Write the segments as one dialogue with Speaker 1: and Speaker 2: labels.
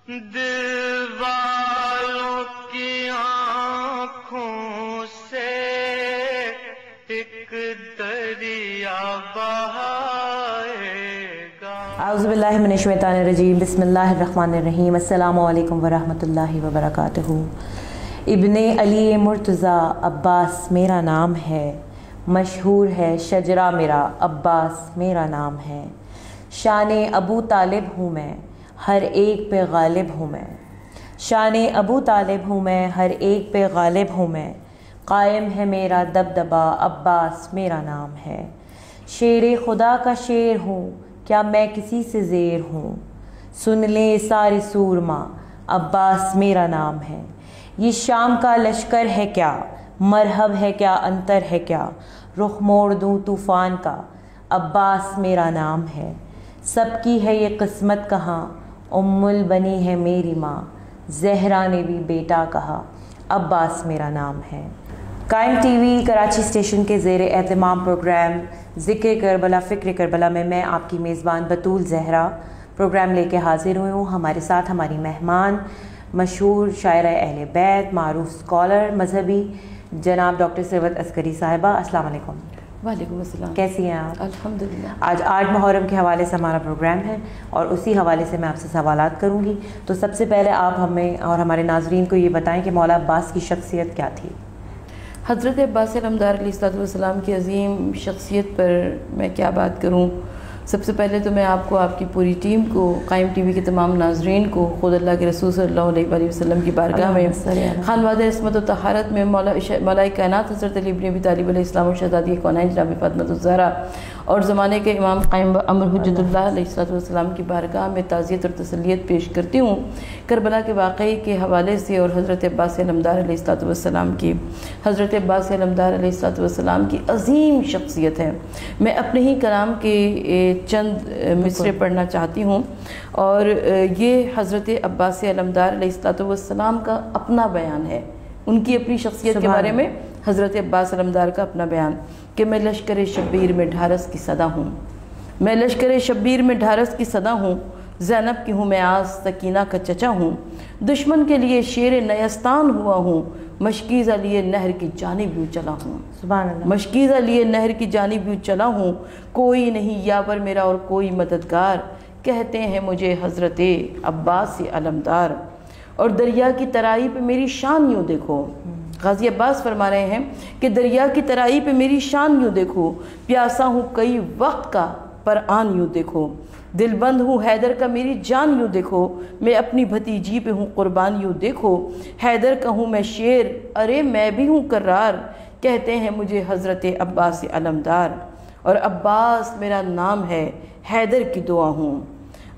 Speaker 1: دل والوں کی آنکھوں سے ایک دریا بہائے گا۔
Speaker 2: اعوذ باللہ من الشیطان الرجیم، بسم اللہ الرحمن الرحیم۔ السلام علیکم ورحمۃ اللہ وبرکاتہ۔ ابن علی مرتضیٰ عباس میرا نام ہے، مشہور ہے شجرہ میرا عباس میرا نام ہے۔ شان ابو طالب ہوں میں، ہر ایک پہ غالب ہوں میں۔ شان ابو طالب ہوں میں، ہر ایک پہ غالب ہوں میں۔ قائم ہے میرا دبدبا، عباس میرا نام ہے۔ شیر خدا کا شیر ہوں، کیا میں کسی سے زیر ہوں؟ سن لے سارے سورما، عباس میرا نام ہے۔ یہ شام کا لشکر ہے کیا، مرحب ہے کیا، انتر ہے کیا؟ رخ موڑ دوں طوفان کا، عباس میرا نام ہے۔ سب کی ہے یہ قسمت کہاں، ام البنی ہے میری ماں، زہرا نے بھی بیٹا کہا، عباس میرا نام ہے۔ قائم ٹی وی کراچی اسٹیشن کے زیر اہتمام پروگرام ذکر کربلا فکر کربلا میں آپ کی میزبان بطول زہرا پروگرام لے کے حاضر ہوئی ہوں۔ ہمارے ساتھ ہماری مہمان مشہور شاعرہ اہل بیت، معروف اسکالر مذہبی جناب ڈاکٹر ثروت عسکری صاحبہ، السلام علیکم۔
Speaker 3: وعلیکم السلام۔
Speaker 2: کیسی ہیں آپ؟
Speaker 3: الحمدللہ۔
Speaker 2: آج 8 محرم کے حوالے سے ہمارا پروگرام ہے اور اسی حوالے سے میں آپ سے سوالات کروں گی، تو سب سے پہلے آپ ہمیں اور ہمارے ناظرین کو یہ بتائیں کہ مولا عباس کی شخصیت کیا تھی؟
Speaker 3: حضرت عباس علمدار علیہ السلام کی عظیم شخصیت پر میں کیا بات کروں؟ سب سے پہلے تو میں آپ کو، آپ کی پوری ٹیم کو، قائم ٹی وی کے تمام ناظرین کو، خود اللہ کے رسول صلی اللہ علیہ وآلہ وسلم کی بارگاہ میں، خانوادہ عصمت و طہارت میں مولا کائنات حضرت علی ابن ابی طالب علیہ السلام و شہزادی کونین جناب فاطمہ الزہرا اور زمانے کے امام قائم امر حجت اللہ علیہ السلام کی بارگاہ میں تعزیت اور تسلیت پیش کرتی ہوں کربلا کے واقعے کے حوالے سے اور حضرت عباس علمدار علیہ السلام کی۔ حضرت عباس علمدار علیہ السلام کی عظیم شخصیت ہے۔ میں اپنے ہی کلام کے چند مصرے پڑھنا چاہتی ہوں، اور یہ حضرت عباس علمدار علیہ السلام کا اپنا بیان ہے، ان کی اپنی شخصیت کے بارے میں حضرت عباس علمدار کا اپنا بیان کہ میں لشکر شبیر میں ڈھارس کی صدا ہوں، میں لشکر شبیر میں ڈھارس کی صدا ہوں، زینب کی ہوں میں آس، سکینہ کا چچا ہوں، دشمن کے لیے شیر نیستان ہوا ہوں، مشکیزہ لیے نہر کی جانب یوں چلا ہوں،
Speaker 2: سبحان اللہ،
Speaker 3: مشکیزہ لیے نہر کی جانب یوں چلا ہوں، کوئی نہیں یاور میرا اور کوئی مددگار، کہتے ہیں مجھے حضرت عباس علمدار، اور دریا کی ترائی پہ میری شان یوں دیکھو۔ غازی عباس فرما رہے ہیں کہ دریا کی ترائی پہ میری شان یوں دیکھو، پیاسا ہوں کئی وقت کا پر آن یوں دیکھو، دل بند ہوں حیدر کا میری جان یوں دیکھو، میں اپنی بھتیجی پہ ہوں قربان یوں دیکھو، حیدر کا ہوں میں شیر، ارے میں بھی ہوں کرار، کہتے ہیں مجھے حضرت عباس علمدار، اور عباس میرا نام ہے، حیدر کی دعا ہوں،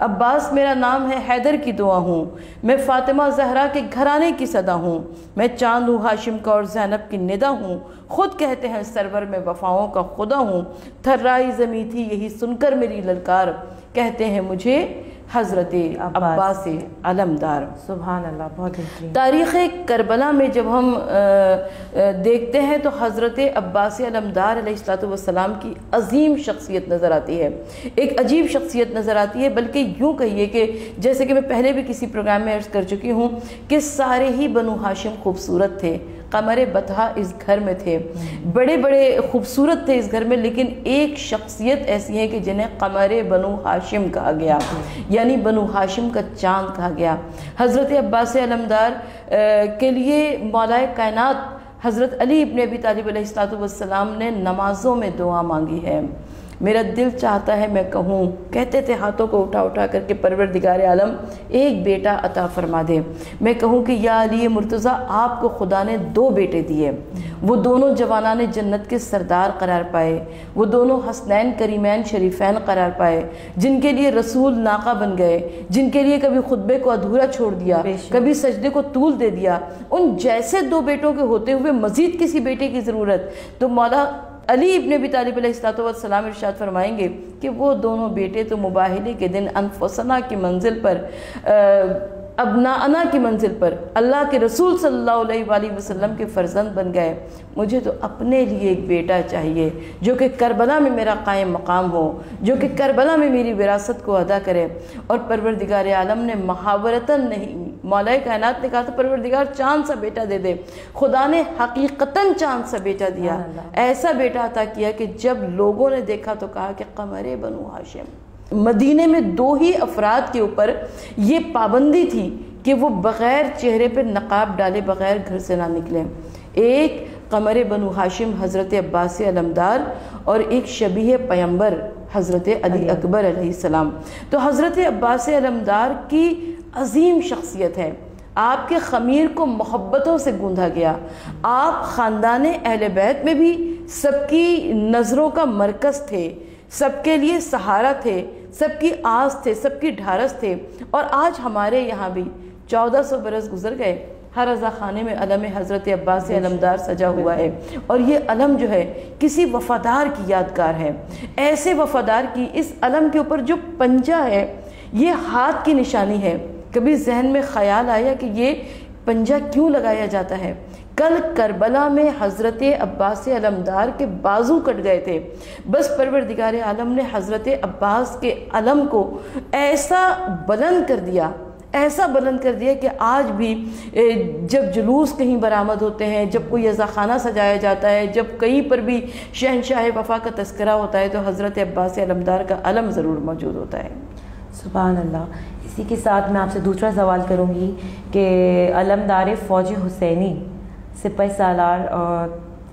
Speaker 3: عباس میرا نام ہے، حیدر کی دعا ہوں، میں فاطمہ زہرا کے گھرانے کی صدا ہوں، میں چاند ہوں ہاشم کا اور زینب کی ندا ہوں، خود کہتے ہیں سرور میں وفاؤں کا خدا ہوں، تھرائی زمیں تھی یہی سن کر میری للکار، کہتے ہیں مجھے حضرت عباس علمدار۔
Speaker 2: سبحان اللہ، بہت بہترین۔
Speaker 3: تاریخ کربلا میں جب ہم دیکھتے ہیں تو حضرت عباس علمدار علیہ السلام کی عظیم شخصیت نظر آتی ہے، ایک عجیب شخصیت نظر آتی ہے، بلکہ یوں کہیے کہ جیسے کہ میں پہلے بھی کسی پروگرام میں عرض کر چکی ہوں کہ سارے ہی بنو ہاشم خوبصورت تھے، قمر بطحہ اس گھر میں تھے، بڑے بڑے خوبصورت تھے اس گھر میں، لیکن ایک شخصیت ایسی ہے کہ جنہیں قمر بنو ہاشم کہا گیا، یعنی بنو ہاشم کا چاند کہا گیا۔ حضرت عباس علمدار کے لیے مولا کائنات حضرت علی ابن ابی طالب علیہ السلام نے نمازوں میں دعا مانگی ہے۔ میرا دل چاہتا ہے میں کہوں، کہتے تھے ہاتھوں کو اٹھا اٹھا کر کے پروردگار عالم ایک بیٹا عطا فرما دے، میں کہوں کہ یا علی مرتضیٰ آپ کو خدا نے 2 بیٹے دیے، وہ دونوں جوانان جنت کے سردار قرار پائے، وہ دونوں حسنین کریمین شریفین قرار پائے، جن کے لیے رسول ناقہ بن گئے، جن کے لیے کبھی خطبے کو ادھورا چھوڑ دیا، کبھی سجدے کو طول دے دیا، ان جیسے 2 بیٹوں کے ہوتے ہوئے مزید کسی بیٹے کی ضرورت؟ تو مولا علی ابن ابی طالب علیہ السلام ارشاد فرمائیں گے کہ وہ دونوں بیٹے تو مباہلے کے دن انفسنا کی منزل پر ابناءنا کی منزل پر اللہ کے رسول صلی اللہ علیہ وآلہ وسلم کے فرزند بن گئے، مجھے تو اپنے لیے ایک بیٹا چاہیے جو کہ کربلا میں میرا قائم مقام ہو، جو کہ کربلا میں میری وراثت کو ادا کرے۔ اور پروردگار عالم نے محاورتاً نہیں، مولا کائنات نے کہا تھا پروردگار چاند سا بیٹا دے دے، خدا نے حقیقتاً چاند سا بیٹا دیا، ایسا بیٹا عطا کیا کہ جب لوگوں نے دیکھا تو کہا کہ قمر بنو ہاشم۔ مدینے میں 2 ہی افراد کے اوپر یہ پابندی تھی کہ وہ بغیر چہرے پہ نقاب ڈالے بغیر گھر سے نہ نکلیں، ایک قمر بنو ہاشم حضرت عباس علمدار اور ایک شبیہ پیمبر حضرت علی اکبر علیہ السلام۔ تو حضرت عباس علمدار کی عظیم شخصیت ہے، آپ کے خمیر کو محبتوں سے گوندھا گیا، آپ خاندان اہل بیت میں بھی سب کی نظروں کا مرکز تھے، سب کے لیے سہارا تھے، سب کی آس تھے، سب کی ڈھارس تھے۔ اور آج ہمارے یہاں بھی 1400 برس گزر گئے، ہر رضا خانے میں علم حضرت عباس علمدار سجا ہوا ہے، اور یہ علم جو ہے کسی وفادار کی یادگار ہے، ایسے وفادار کی۔ اس علم کے اوپر جو پنجہ ہے یہ ہاتھ کی نشانی ہے۔ کبھی ذہن میں خیال آیا کہ یہ پنجہ کیوں لگایا جاتا ہے؟ کل کربلا میں حضرت عباس علمدار کے بازو کٹ گئے تھے، بس پروردگار عالم نے حضرت عباس کے علم کو ایسا بلند کر دیا، ایسا بلند کر دیا کہ آج بھی جب جلوس کہیں برآمد ہوتے ہیں، جب کوئی عزاخانہ سجایا جاتا ہے، جب کہیں پر بھی شہنشاہ وفا کا تذکرہ ہوتا ہے تو حضرت عباس علمدار کا علم ضرور موجود ہوتا ہے۔
Speaker 2: سبحان اللہ۔ اسی کے ساتھ میں آپ سے دوسرا سوال کروں گی کہ علمدار فوج حسینی سپہ سالار اور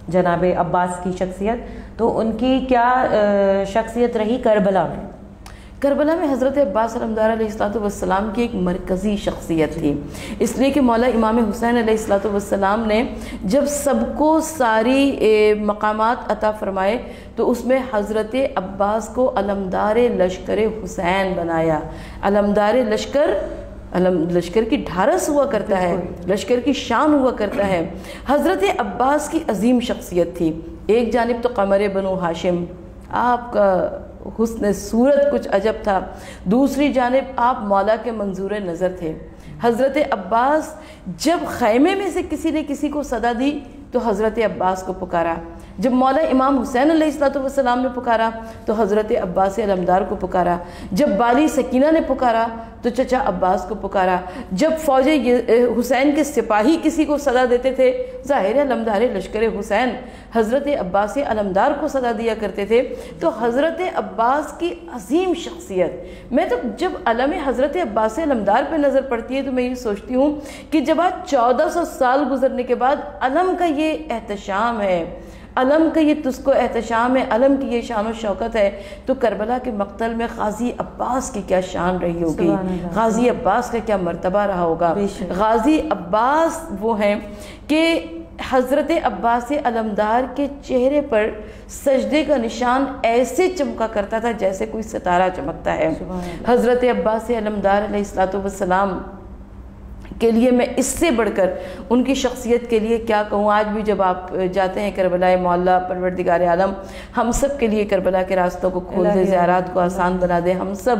Speaker 2: جناب عباس کی شخصیت، تو ان کی کیا شخصیت رہی کربلا میں؟
Speaker 3: کربلا میں حضرت عباس علمدار علیہ السلام کی ایک مرکزی شخصیت تھی، اس لیے کہ مولا امام حسین علیہ السلام نے جب سب کو ساری مقامات عطا فرمائے تو اس میں حضرت عباس کو علمدار لشکر حسین بنایا۔ علمدار لشکر کی ڈھارس ہوا کرتا ہے، لشکر کی شان ہوا کرتا ہے۔ حضرت عباس کی عظیم شخصیت تھی، ایک جانب تو قمر بنو ہاشم، آپ کا حسن صورت کچھ عجب تھا، دوسری جانب آپ مولا کے منظور نظر تھے۔ حضرت عباس جب خیمے میں سے کسی نے کسی کو صدا دی تو حضرت عباس کو پکارا، جب مولا امام حسین علیہ السلام نے پکارا تو حضرت عباس علمدار کو پکارا، جب بالی سکینہ نے پکارا تو چچا عباس کو پکارا، جب فوج حسین کے سپاہی کسی کو صدا دیتے تھے، ظاہر علمدار لشکر حسین حضرت عباس علمدار کو صدا دیا کرتے تھے۔ تو حضرت عباس کی عظیم شخصیت، میں تو جب علم حضرت عباس علمدار پہ نظر پڑتی ہے تو میں یہ سوچتی ہوں کہ جب آج 1400 سال گزرنے کے بعد علم کا یہ احتشام ہے، علم کا یہ تسکو احتشام ہے، علم کی یہ شان و شوکت ہے، تو کربلا کے مقتل میں غازی عباس کی کیا شان رہی ہوگی، غازی عباس کا کیا مرتبہ رہا ہوگا۔ غازی عباس وہ ہیں کہ حضرت عباس علمدار کے چہرے پر سجدے کا نشان ایسے چمکا کرتا تھا جیسے کوئی ستارہ چمکتا ہے۔ حضرت عباس علمدار علیہ السلام کے لیے میں اس سے بڑھ کر ان کی شخصیت کے لیے کیا کہوں۔ آج بھی جب آپ جاتے ہیں کربلا معلیٰ، پروردگار عالم ہم سب کے لیے کربلا کے راستوں کو کھول دے، زیارات کو آسان بنا دے، ہم سب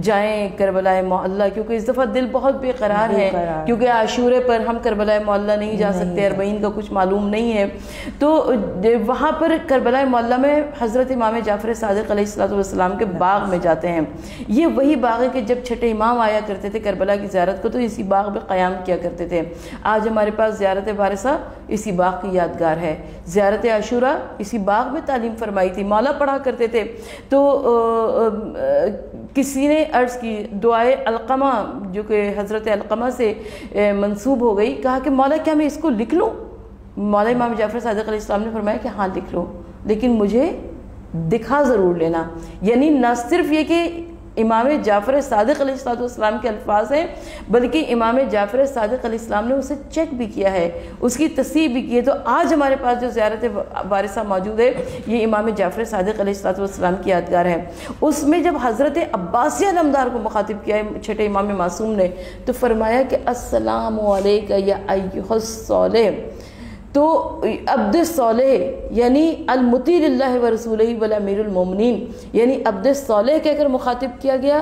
Speaker 3: جائیں کربلا معلیٰ، کیونکہ اس دفعہ دل بہت بے قرار ہے، کیونکہ عاشورے پر ہم کربلا معلیٰ نہیں جا سکتے، اربعین کا کچھ معلوم نہیں ہے، تو وہاں پر کربلا معلیٰ میں حضرت امام جعفر صادق علیہ السلام کے باغ میں جاتے ہیں۔ یہ وہی باغ ہے کہ جب چھٹے امام آیا کرتے تھے کربلا کی زیارت کو تو اسی باغ میں قیام کیا کرتے تھے۔ آج ہمارے پاس زیارت وارثہ اسی باغ کی یادگار ہے، زیارت عاشورہ اسی باغ میں تعلیم فرمائی تھی، مولا پڑھا کرتے تھے۔ تو کسی نے عرض کی دعائے علقمہ جو کہ حضرت علقمہ سے منسوب ہو گئی، کہا کہ مولا کیا میں اس کو لکھ لوں؟ مولا امام جعفر صادق علیہ السلام نے فرمایا کہ ہاں لکھ لو، لیکن مجھے دکھا ضرور لینا۔ یعنی نہ صرف یہ کہ امام جعفر صادق علیہ السلام کے الفاظ ہیں، بلکہ امام جعفر صادق علیہ السلام نے اسے چیک بھی کیا ہے، اس کی تصحیح بھی کی ہے۔ تو آج ہمارے پاس جو زیارت وارثہ موجود ہے یہ امام جعفر صادق علیہ السلام کی یادگار ہے۔ اس میں جب حضرت عباس علمدار کو مخاطب کیا ہے چھٹے امام معصوم نے تو فرمایا کہ السلام علیکہ یا ایھا الصالح، تو عبد صالح یعنی المطیع اللہ و رسولہ والامیر المومنین یعنی عبد صالح کہہ کر مخاطب کیا گیا،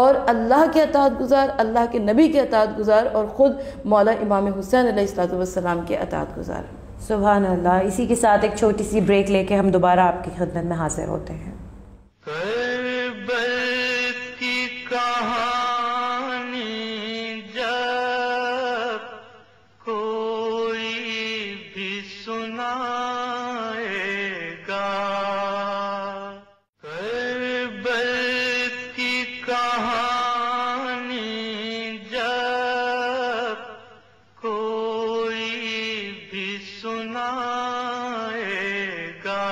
Speaker 3: اور اللہ کے اطاعت گزار، اللہ کے نبی کے اطاعت گزار، اور خود مولا امام حسین علیہ السلام کے اطاعت گزار۔
Speaker 2: سبحان اللہ۔ اسی کے ساتھ ایک چھوٹی سی بریک لے کے ہم دوبارہ آپ کی خدمت میں حاضر ہوتے ہیں۔
Speaker 1: کربل کی کہانی جب کوئی بھی سنائے گا، کربل کی کہانی جب کوئی بھی سنائے گا،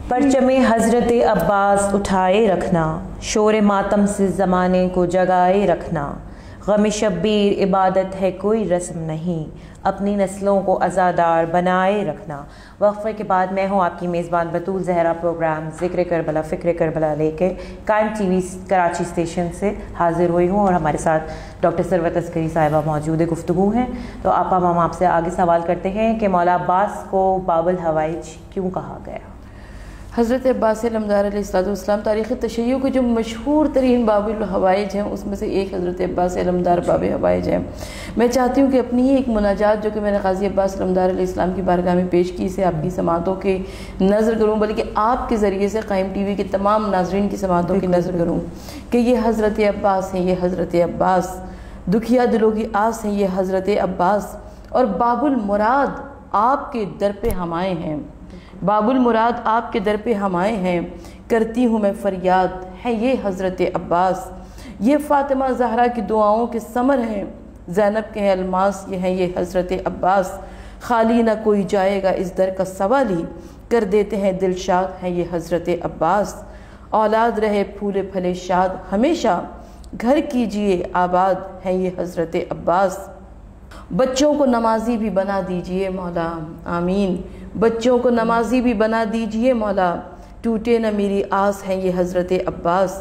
Speaker 2: پرچم حضرت عباس اٹھائے رکھنا، شور ماتم سے زمانے کو جگائے رکھنا، غم شبیر عبادت ہے کوئی رسم نہیں، اپنی نسلوں کو عزادار بنائے رکھنا۔ وقفے کے بعد میں ہوں آپ کی میزبان بطول زہرا، پروگرام ذکر کربلا فکر کربلا لے کے قائم ٹی وی کراچی اسٹیشن سے حاضر ہوئی ہوں، اور ہمارے ساتھ ڈاکٹر ثروت عسکری صاحبہ موجود گفتگو ہیں۔ تو ہم آپ سے آگے سوال کرتے ہیں کہ مولا عباس کو باب الحوائج کیوں کہا گیا؟
Speaker 3: حضرت عباس علمدار علیہ السلام تاریخ تشیع کے جو مشہور ترین باب الحوائج ہیں اس میں سے ایک حضرت عباس علمدار باب حوائج ہے۔ میں چاہتی ہوں کہ اپنی ہی ایک مناجات جو کہ میں نے قاضی عباس علمدار علیہ السلام کی بارگاہ میں پیش کی، اسے آپ کی سماعتوں کی نظر کروں، بلکہ آپ کے ذریعے سے قائم ٹی وی کے تمام ناظرین کی سماعتوں کی نظر کروں کہ یہ حضرت عباس ہیں، یہ حضرت عباس دکھیا دلوں کی آس ہیں، یہ حضرت عباس، اور باب المراد آپ کے در پہ ہم آئے ہیں، باب المراد آپ کے در پہ ہم آئے ہیں، کرتی ہوں میں فریاد، ہے یہ حضرت عباس، یہ فاطمہ زہرا کی دعاؤں کے ثمر ہیں، زینب کے ہیں الماس، یہ ہیں یہ حضرت عباس، خالی نہ کوئی جائے گا اس در کا سوال ہی، کر دیتے ہیں دل شاد، ہیں یہ حضرت عباس، اولاد رہے پھولے پھلے شاد ہمیشہ، گھر کیجئے آباد، ہیں یہ حضرت عباس، بچوں کو نمازی بھی بنا دیجئے مولا، آمین، بچوں کو نمازی بھی بنا دیجئے مولا، ٹوٹے نہ میری آس، ہیں یہ حضرت عباس،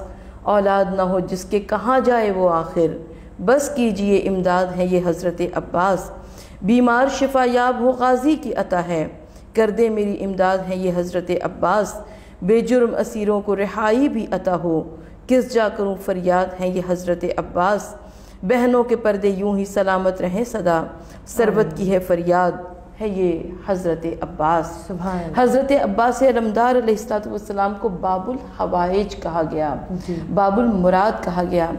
Speaker 3: اولاد نہ ہو جس کے کہاں جائے وہ آخر، بس کیجئے امداد، ہیں یہ حضرت عباس، بیمار شفا یاب ہو غازی کی عطا ہے، کر دے میری امداد، ہیں یہ حضرت عباس، بے جرم اسیروں کو رہائی بھی عطا ہو، کس جا کروں فریاد، ہیں یہ حضرت عباس، بہنوں کے پردے یوں ہی سلامت رہیں صدا، سربت کی ہے فریاد، ہے یہ حضرت عباس۔ حضرت عباس علمدار علیہ السلام کو باب الحوائج کہا گیا، باب المراد کہا گیا۔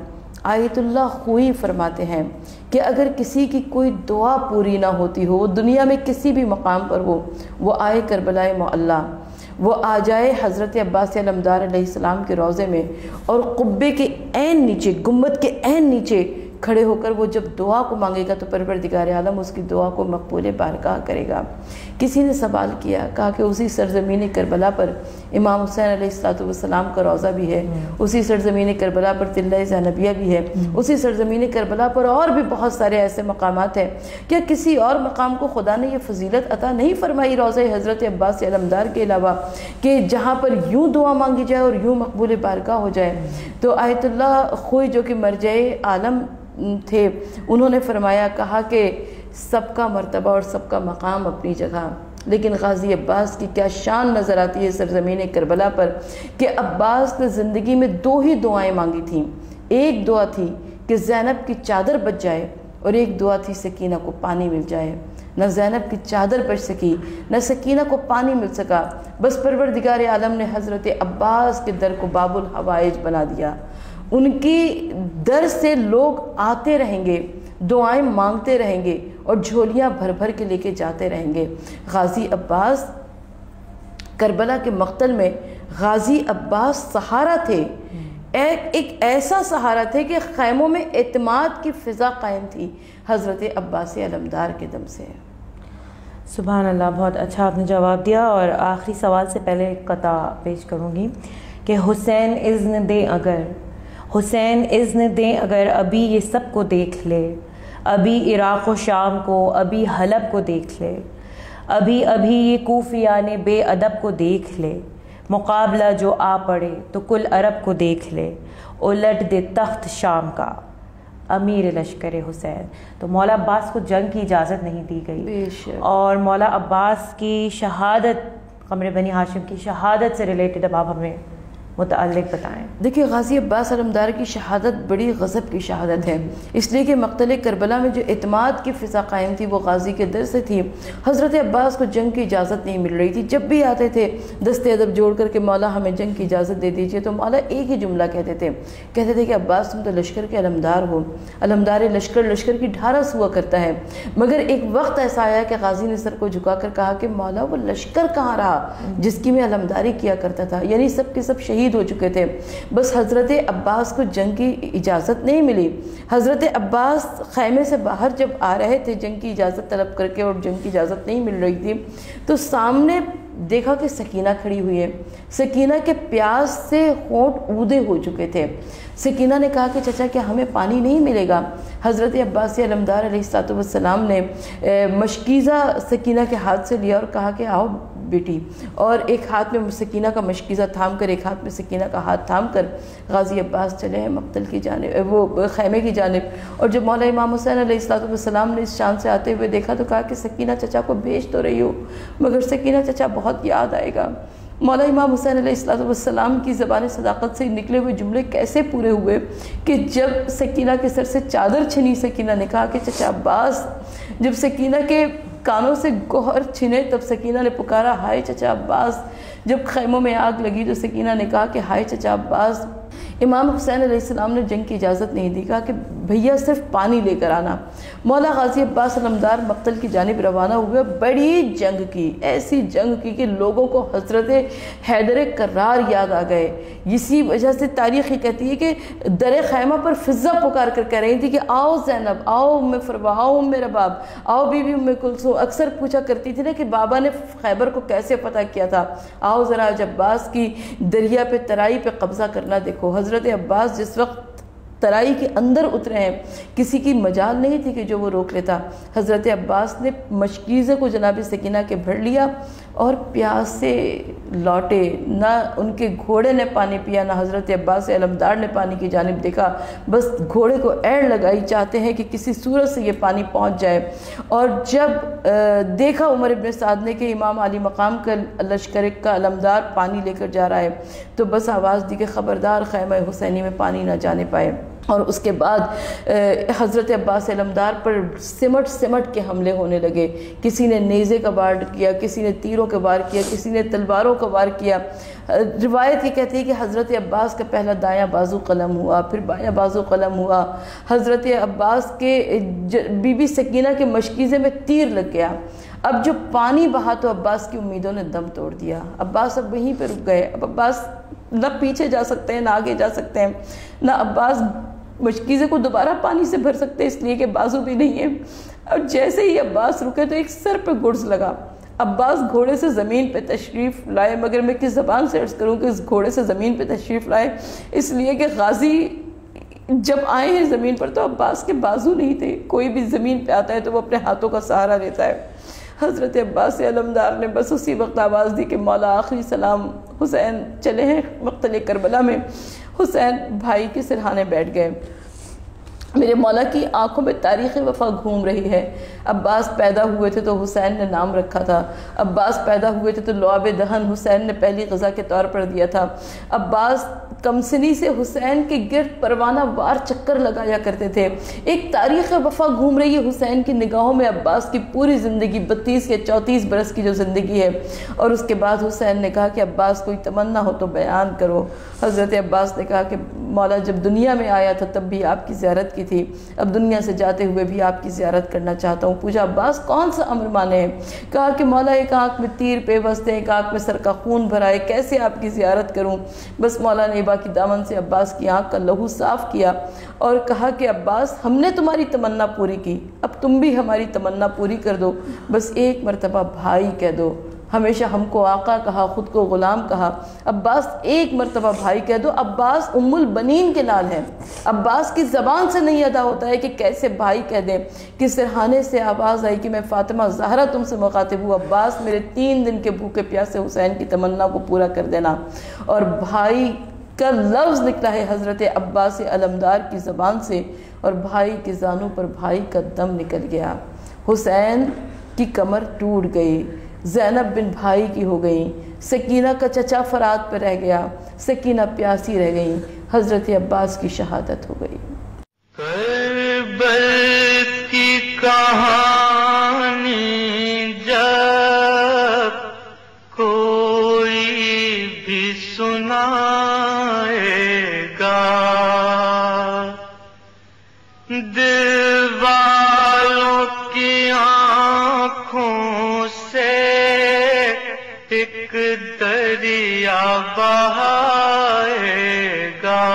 Speaker 3: آیت اللہ خوئی فرماتے ہیں کہ اگر کسی کی کوئی دعا پوری نہ ہوتی ہو، وہ دنیا میں کسی بھی مقام پر ہو، وہ آئے کربلا معلی، وہ آ جائے حضرت عباس علمدار علیہ السلام کے روضے میں، اور قبے کے عین نیچے، گنبد کے عین نیچے کھڑے ہو کر وہ جب دعا کو مانگے گا تو پروردگار عالم اس کی دعا کو مقبول بارگاہ کرے گا۔ کسی نے سوال کیا، کہا کہ اسی سرزمین کربلا پر امام حسین علیہ السلام کا روضہ بھی ہے، اسی سرزمین کربلا پر تلہ زینبیہ بھی ہے، اسی سرزمین کربلا پر اور بھی بہت سارے ایسے مقامات ہیں، کیا کسی اور مقام کو خدا نے یہ فضیلت عطا نہیں فرمائی روضہ حضرت عباس علمدار کے علاوہ کہ جہاں پر یوں دعا مانگی جائے اور یوں مقبول بارگاہ ہو جائے؟ تو آیت اللہ خوئی جو کہ مرجع عالم تھے، انہوں نے فرمایا، کہا کہ سب کا مرتبہ اور سب کا مقام اپنی جگہ، لیکن غازی عباس کی کیا شان نظر آتی ہے سرزمین کربلا پر کہ عباس نے زندگی میں دو ہی دعائیں مانگی تھیں۔ ایک دعا تھی کہ زینب کی چادر بچ جائے، اور ایک دعا تھی سکینہ کو پانی مل جائے۔ نہ زینب کی چادر بچ سکی، نہ سکینہ کو پانی مل سکا، بس پروردگار عالم نے حضرت عباس کے در کو باب الحوائج بنا دیا۔ ان کی در سے لوگ آتے رہیں گے، دعائیں مانگتے رہیں گے، اور جھولیاں بھر بھر کے لے کے جاتے رہیں گے۔ غازی عباس کربلا کے مقتل میں غازی عباس سہارا تھے، ایک ایسا سہارا تھے کہ خیموں میں اعتماد کی فضا قائم تھی حضرت عباس علمدار کے دم سے۔
Speaker 2: سبحان اللہ، بہت اچھا آپ نے جواب دیا۔ اور آخری سوال سے پہلے ایک قطع پیش کروں گی کہ حسین اذن دیں اگر، حسین اذن دیں اگر، ابھی یہ سب کو دیکھ لے، ابھی عراق و شام کو، ابھی حلب کو دیکھ لے، ابھی یہ کوفیان بے ادب کو دیکھ لے، مقابلہ جو آ پڑے تو کل عرب کو دیکھ لے، الٹ دے تخت شام کا، امیر لشکر حسین. تو مولا عباس کو جنگ کی اجازت نہیں دی گئی.
Speaker 3: بے شک.
Speaker 2: اور مولا عباس کی شہادت، قمر بنی ہاشم کی شہادت سے ریلیٹڈ اب آپ ہمیں متعلق بتائیں.
Speaker 3: دیکھیے غازی عباس علمدار کی شہادت بڑی غضب کی شہادت ہے، اس لیے کہ مقتل کربلا میں جو اعتماد کی فضا قائم تھی وہ غازی کے در سے تھی. حضرت عباس کو جنگ کی اجازت نہیں مل رہی تھی. جب بھی آتے تھے دست ادب جوڑ کر کے مولا ہمیں جنگ کی اجازت دے دیجیے، تو مولا ایک ہی جملہ کہتے تھے کہ عباس تم تو لشکر کے علمدار ہو، علمدار لشکر لشکر کی ڈھارس ہوا کرتا ہے. مگر ایک وقت ایسا آیا کہ غازی نے سر کو جھکا کر کہا کہ مولا وہ لشکر کہاں رہا جس کی میں علمداری کیا کرتا تھا. یعنی سب کے سب شہید ہو چکے تھے، بس حضرت عباس کو جنگ کی اجازت نہیں ملی. حضرت عباس خیمے سے باہر جب آ رہے تھے جنگ کی اجازت طلب کر کے، اور جنگ کی اجازت نہیں مل رہی تھی، تو سامنے دیکھا کہ سکینہ کھڑی ہوئی ہے. سکینہ کے پیاس سے ہونٹ اودے ہو چکے تھے. سکینہ نے کہا کہ چچا کیا ہمیں پانی نہیں ملے گا؟ حضرت عباس علمدار علیہ السلام نے مشکیزہ سکینہ کے ہاتھ سے لیا اور کہا کہ آؤ بیٹی، اور ایک ہاتھ میں سکینہ کا مشکیزہ تھام کر، ایک ہاتھ میں سکینہ کا ہاتھ تھام کر غازی عباس چلے ہیں مقتل کی جانب، وہ خیمے کی جانب. اور جب مولا امام حسین علیہ السلام نے اس شان سے آتے ہوئے دیکھا تو کہا کہ سکینہ چچا کو بھیج تو رہی ہو، مگر سکینہ چچا بہت یاد آئے گا. مولا امام حسین علیہ السلام کی زبان صداقت سے نکلے ہوئے جملے کیسے پورے ہوئے کہ جب سکینہ کے سر سے چادر چھنی، سکینہ نے کہا کہ چچا عباس. جب سکینہ کے کانوں سے گوہر چھنے تب سکینہ نے پکارا ہائے چچا عباس. جب خیموں میں آگ لگی تو سکینہ نے کہا کہ ہائے چچا عباس. امام حسین علیہ السلام نے جنگ کی اجازت نہیں دی، کہا کہ بھیا صرف پانی لے کر آنا. مولا غازی عباس علمدار مقتل کی جانب روانہ ہوئے. بڑی جنگ کی، ایسی جنگ کی کہ لوگوں کو حضرت حیدر کرار یاد آ گئے. اسی وجہ سے تاریخ یہ کہتی ہے کہ در خیمہ پر فضہ پکار کر کہہ رہی تھی کہ آؤ زینب، آؤ ام فروا، آؤ ام رباب، آؤ بی بی ام کلثوم. اکثر پوچھا کرتی تھی نا کہ بابا نے خیبر کو کیسے فتح کیا تھا، آؤ ذرا آج عباس کی دریا پہ ترائی پہ قبضہ کرنا دیکھو. حضرت عباس جس وقت ترائی کے اندر اترے ہیں کسی کی مجال نہیں تھی کہ جو وہ روک لیتا. حضرت عباس نے مشکیزے کو جناب سکینہ کے بھر لیا اور پیاس سے لوٹے. نہ ان کے گھوڑے نے پانی پیا، نہ حضرت عباس علمدار نے پانی کی جانب دیکھا. بس گھوڑے کو ایڑ لگائی، چاہتے ہیں کہ کسی صورت سے یہ پانی پہنچ جائے. اور جب دیکھا عمر ابن سعد نے کہ امام علی مقام کا لشکر کا علمدار پانی لے کر جا رہا ہے، تو بس آواز دی کہ خبردار خیمہ حسینی میں پانی نہ جانے پائے. اور اس کے بعد حضرت عباس علمدار پر سمٹ کے حملے ہونے لگے. کسی نے نیزے کا وار کیا، کسی نے تیروں کا وار کیا، کسی نے تلواروں کا وار کیا. روایت یہ کہتی ہے کہ حضرت عباس کا پہلا دایاں بازو قلم ہوا، پھر بایاں بازو قلم ہوا. حضرت عباس کے بی بی سکینہ کے مشکیزے میں تیر لگ گیا. اب جو پانی بہا تو عباس کی امیدوں نے دم توڑ دیا. عباس اب وہیں پہ رک گئے. اب عباس نہ پیچھے جا سکتے ہیں، نہ آگے جا سکتے ہیں، نہ عباس مشکیزے کو دوبارہ پانی سے بھر سکتے اس لیے کہ بازو بھی نہیں ہے. اور جیسے ہی عباس رکے تو ایک سر پہ گرز لگا. عباس گھوڑے سے زمین پہ تشریف لائے، مگر میں کس زبان سے عرض کروں کہ اس گھوڑے سے زمین پہ تشریف لائے، اس لیے کہ غازی جب آئے ہیں زمین پر تو عباس کے بازو نہیں تھے. کوئی بھی زمین پہ آتا ہے تو وہ اپنے ہاتھوں کا سہارا لیتا ہے. حضرت عباس علمدار نے بس اسی وقت آواز دی کہ مولا آخری سلام، حسین چلے ہیں مقتل کربلا میں. حسین بھائی کے سرہانے بیٹھ گئے. میرے مولا کی آنکھوں میں تاریخ وفا گھوم رہی ہے. عباس پیدا ہوئے تھے تو حسین نے نام رکھا تھا. عباس پیدا ہوئے تھے تو لعاب دہن حسین نے پہلی غذا کے طور پر دیا تھا. عباس کمسنی سے حسین کے گرد پروانہ وار چکر لگایا کرتے تھے. ایک تاریخ وفا گھوم رہی ہے حسین کی نگاہوں میں. عباس کی پوری زندگی 32 یا 34 برس کی جو زندگی ہے. اور اس کے بعد حسین نے کہا کہ عباس کوئی تمنا ہو تو بیان کرو. حضرت عباس نے کہا کہ مولا جب دنیا میں آیا تھا تب بھی آپ کی زیارت کی تھی، اب دنیا سے جاتے ہوئے بھی آپ کی زیارت کرنا چاہتا ہوں. پوچھا عباس کون سا امر مانے ہیں؟ کہا کہ مولا ایک آنکھ میں تیر پیوست ہے، ایک آنکھ میں سر کا خون بھرا ہے، کیسے آپ کی زیارت کروں؟ بس مولا نے کی دامن سے عباس کی آنکھ کا لہو صاف کیا اور کہا کہ عباس ہم نے تمہاری تمنا پوری کی، اب تم بھی ہماری تمنا پوری کر دو. بس ایک مرتبہ بھائی کہہ دو. ہمیشہ ہم کو آقا کہا، خود کو غلام کہا. عباس ایک مرتبہ بھائی کہہ دو. عباس ام البنین کے لال ہے. عباس کی زبان سے نہیں ادا ہوتا ہے کہ کیسے بھائی کہہ دیں. کہ سرہانے سے آواز آئی کہ میں فاطمہ زہرا تم سے مخاطب ہوں. عباس میرے 3 دن کے بھوکے پیاسے حسین کی تمنا کو پورا کر دینا. اور بھائی کا لفظ نکلا ہے حضرت عباس علمدار کی زبان سے، اور بھائی کے زانوں پر بھائی کا دم نکل گیا۔ حسین کی کمر ٹوٹ گئی، زینب بن بھائی کی ہو گئی، سکینہ کا چچا فرات پہ رہ گیا، سکینہ پیاسی رہ گئی، حضرت عباس کی شہادت ہو گئی۔
Speaker 1: کربل کی کہانی جب کوئی بھی سنائے گا، دل والوں کی آنکھوں سے ایک دریا بہائے گا۔